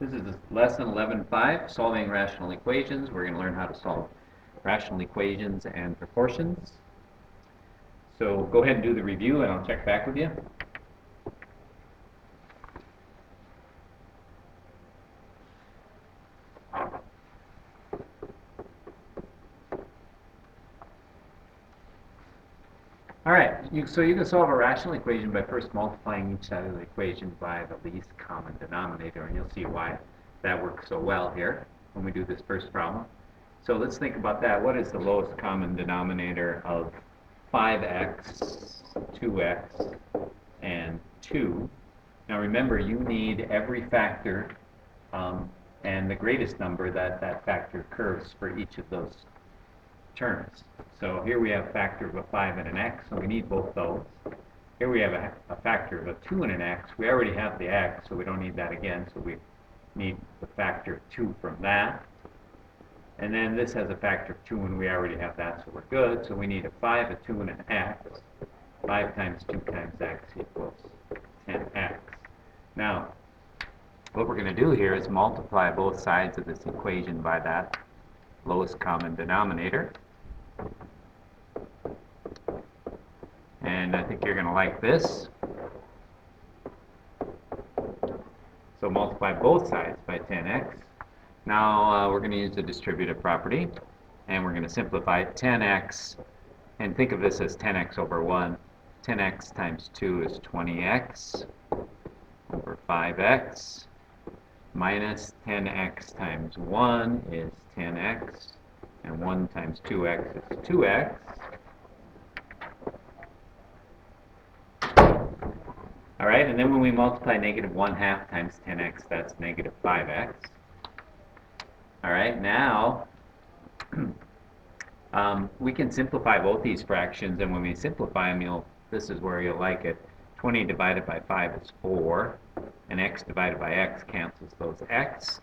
This is lesson 11.5, solving rational equations. We're going to learn how to solve rational equations and proportions. So go ahead and do the review and I'll check back with you. All right, so you can solve a rational equation by first multiplying each side of the equation by the least common denominator, and you'll see why that works so well here when we do this first problem. So let's think about that. What is the lowest common denominator of 5x, 2x, and 2? Now remember, you need every factor and the greatest number that factor curves for each of those terms. So here we have a factor of a 5 and an x, so we need both those. Here we have a factor of a 2 and an x. We already have the x, so we don't need that again, so we need the factor of 2 from that. And then this has a factor of 2, and we already have that, so we're good. So we need a 5, a 2, and an x. 5 times 2 times x equals 10x. Now, what we're going to do here is multiply both sides of this equation by that lowest common denominator. And I think you're going to like this. So multiply both sides by 10x. Now we're going to use the distributive property, and we're going to simplify 10x, and think of this as 10x over 1. 10x times 2 is 20x over 5x, minus 10x times 1 is 10x, and 1 times 2x is 2x. All right, and then when we multiply negative 1/2 times 10x, that's negative 5x. All right, now we can simplify both these fractions, and when we simplify them, this is where you'll like it. 20 divided by 5 is 4, and x divided by x cancels those x.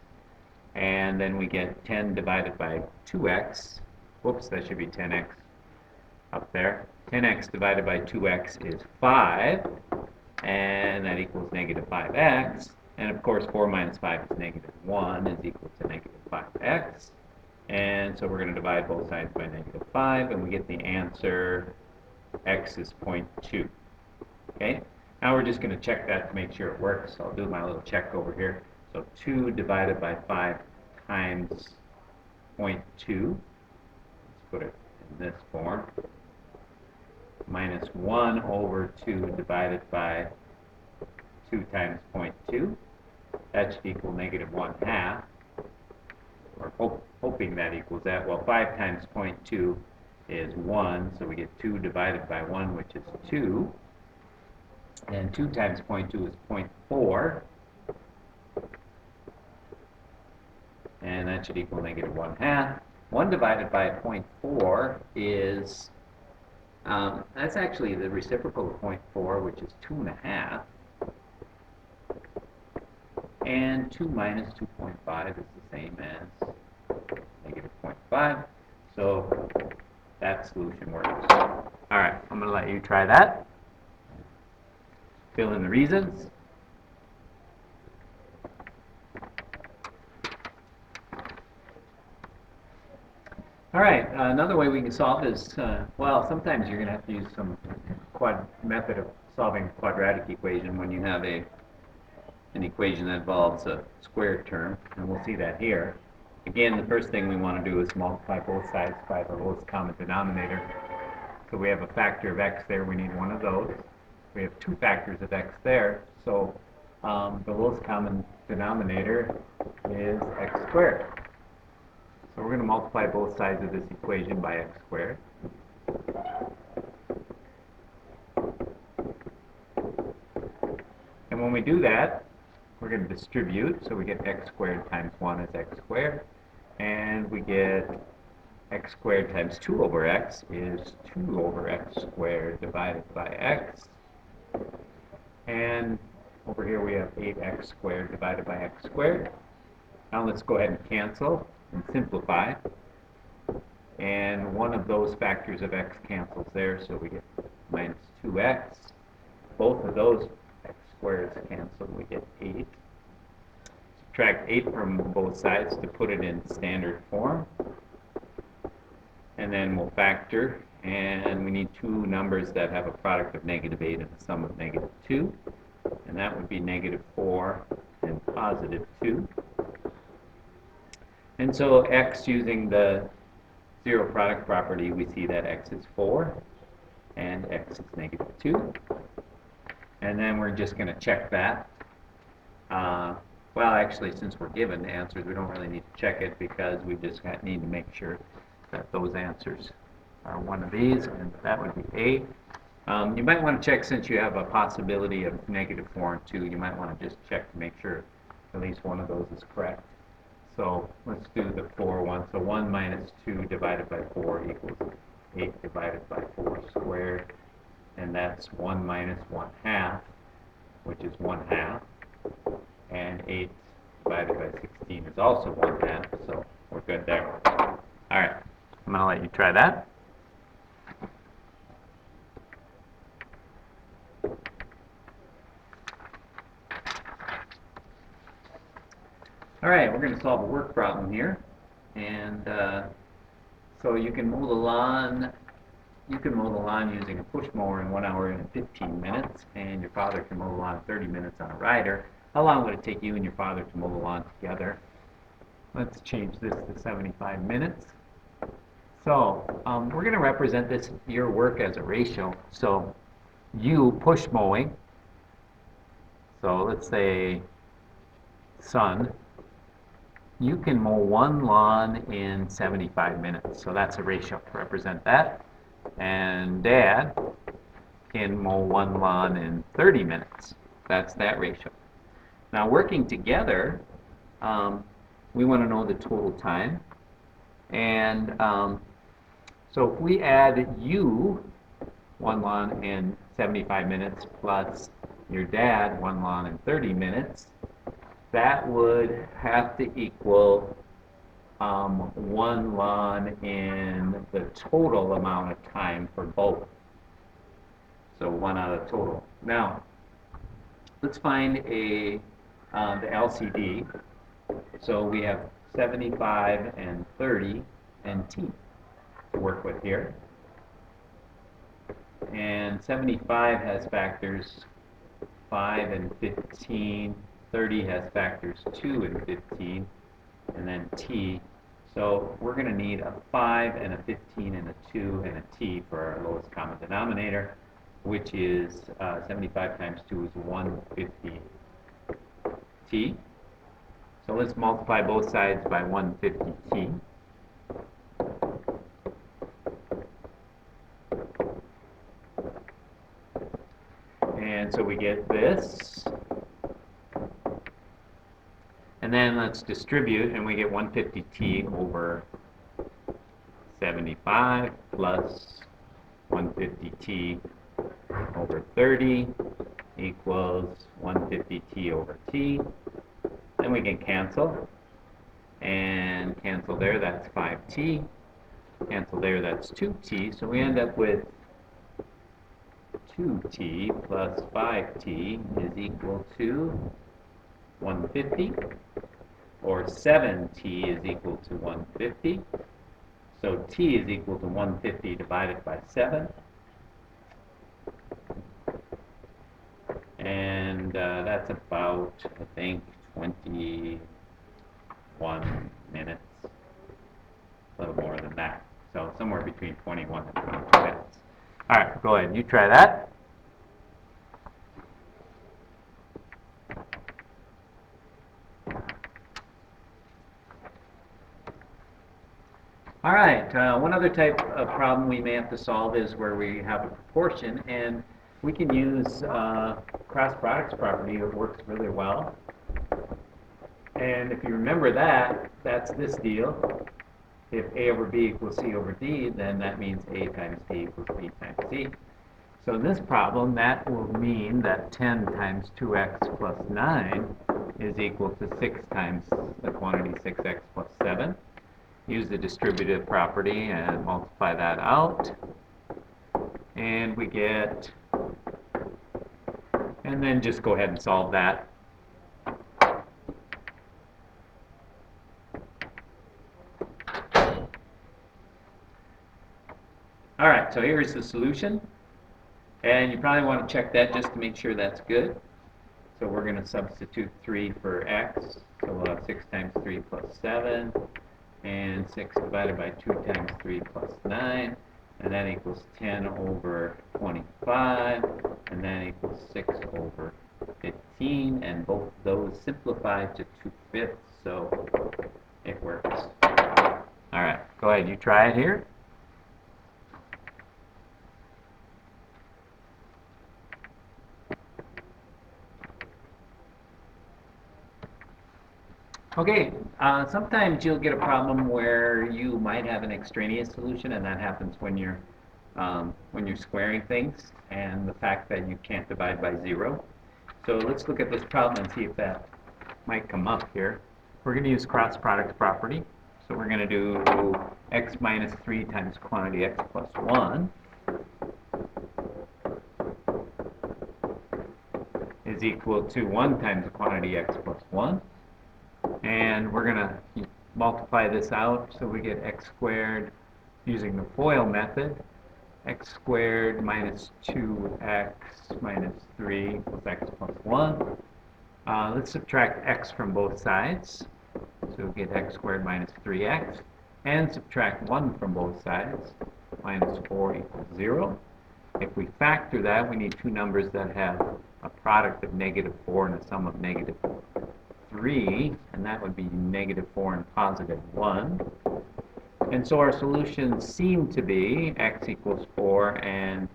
And then we get 10 divided by 2x. Whoops, that should be 10x up there. 10x divided by 2x is 5, and that equals negative 5x. And of course, 4 minus 5 is negative 1 is equal to negative 5x. And so we're going to divide both sides by negative 5, and we get the answer x is 0.2. Okay? Now we're just going to check that to make sure it works. So I'll do my little check over here. So 2 divided by 5 times 0.2. Let's put it in this form. Minus 1 over 2 divided by 2 times 0.2. That should equal negative 1/2. We're hoping that equals that. Well, 5 times 0.2 is 1, so we get 2 divided by 1, which is 2. And 2 times 0.2 is 0.4. And that should equal negative 1/2. 1 divided by 0.4 is, that's actually the reciprocal of 0.4, which is 2.5. And 2 minus 2.5 is the same as negative 0.5. So that solution works. All right, I'm going to let you try that. Fill in the reasons. All right, another way we can solve is, well, sometimes you're going to have to use some method of solving a quadratic equation when you have an equation that involves a squared term, and we'll see that here. Again, the first thing we want to do is multiply both sides by the lowest common denominator. So we have a factor of x there, we need one of those. We have 2 factors of x there, so the lowest common denominator is x squared. So we're going to multiply both sides of this equation by x squared. And when we do that, we're going to distribute, so we get x squared times 1 is x squared, and we get x squared times 2 over x is 2 over x squared divided by x. And over here we have 8x squared divided by x squared. Now let's go ahead and cancel and simplify. And one of those factors of x cancels there, so we get minus 2x. Both of those x squareds cancel, we get 8. subtract 8 from both sides to put it in standard form. And then we'll factor, and we need two numbers that have a product of -8 and a sum of -2. And that would be -4 and +2. And so x, using the zero product property, we see that x is 4 and x is -2. And then we're just going to check that. Well, actually, since we're given the answers, we don't really need to check it because we just need to make sure that those answers are one of these, and that would be A. You might want to check, since you have a possibility of -4 and 2, you might want to just check to make sure at least one of those is correct. So let's do the 4 one. So 1 minus 2 divided by 4 equals 8 divided by 4 squared. And that's 1 minus 1/2, which is 1/2. And 8 divided by 16 is also 1/2, so we're good there. All right, I'm going to let you try that. All right, we're going to solve a work problem here. And so you can mow the lawn. You can mow the lawn using a push mower in 1 hour and 15 minutes, and your father can mow the lawn in 30 minutes on a rider. How long would it take you and your father to mow the lawn together? Let's change this to 75 minutes. So we're going to represent this, your work, as a ratio. So you push mowing. So let's say son, you can mow one lawn in 75 minutes. So that's a ratio to represent that. And dad can mow one lawn in 30 minutes. That's that ratio. Now, working together, we want to know the total time. And so if we add you one lawn in 75 minutes plus your dad one lawn in 30 minutes, that would have to equal one lawn in the total amount of time for both. So 1 out of total. Now, let's find the LCD. So we have 75 and 30 and t to work with here. And 75 has factors 5 and 15. 30 has factors 2 and 15. And then t. So we're going to need a 5 and a 15 and a 2 and a t for our lowest common denominator, which is 75 times 2 is 150 t. So let's multiply both sides by 150 t. And so we get this. And then let's distribute, and we get 150t over 75 plus 150t over 30 equals 150t over t. Then we can cancel, and cancel there, that's 5t. Cancel there, that's 2t. So we end up with 2t plus 5t is equal to 150, or 7t is equal to 150. So t is equal to 150 divided by 7. And that's about, I think, 21 minutes. A little more than that. So somewhere between 21 and 22 minutes. All right, go ahead. You try that. All right, one other type of problem we may have to solve is where we have a proportion, and we can use cross products property. It works really well. And if you remember that, that's this deal. If A over B equals C over D, then that means A times D equals B times C. So in this problem, that will mean that 10 times 2x plus 9 is equal to 6 times the quantity 6x plus 7. Use the distributive property and multiply that out. And we get, and then just go ahead and solve that. All right, so here's the solution. And you probably want to check that just to make sure that's good. So we're going to substitute 3 for x. So we'll have 6 times 3 plus 7. And 6 divided by 2 times 3 plus 9. And that equals 10 over 25. And that equals 6 over 15. And both those simplify to 2/5. So it works. All right, go ahead. You try it here. Okay, sometimes you'll get a problem where you might have an extraneous solution, and that happens when you're squaring things, and the fact that you can't divide by 0. So let's look at this problem and see if that might come up here. We're going to use cross product property. So we're going to do x minus 3 times quantity x plus 1 is equal to 1 times the quantity x plus 1. And we're going to multiply this out so we get x squared using the FOIL method. X squared minus 2x minus 3 equals x plus 1. Let's subtract x from both sides. So we'll get x squared minus 3x. And subtract 1 from both sides. Minus 4 equals 0. If we factor that, we need two numbers that have a product of -4 and a sum of -3, and that would be -4 and +1. And so our solutions seem to be x equals 4 and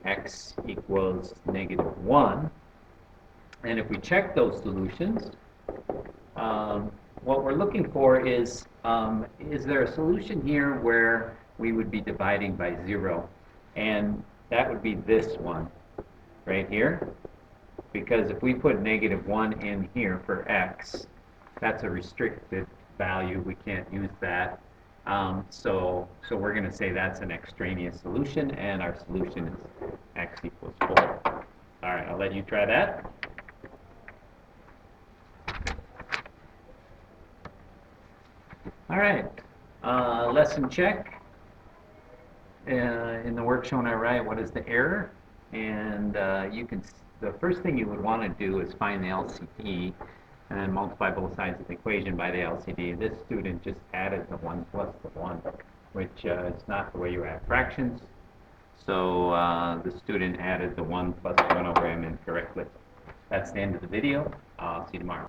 x equals -1. And if we check those solutions, what we're looking for is there a solution here where we would be dividing by 0? And that would be this one right here. Because if we put -1 in here for x, that's a restricted value. We can't use that. So we're going to say that's an extraneous solution, and our solution is x equals 4. All right, I'll let you try that. All right, lesson check. In the work shown on the right, what is the error? And the first thing you would want to do is find the LCD and then multiply both sides of the equation by the LCD. This student just added the 1 plus the 1, which is not the way you add fractions. So the student added the 1 plus 1 over m incorrectly. That's the end of the video. I'll see you tomorrow.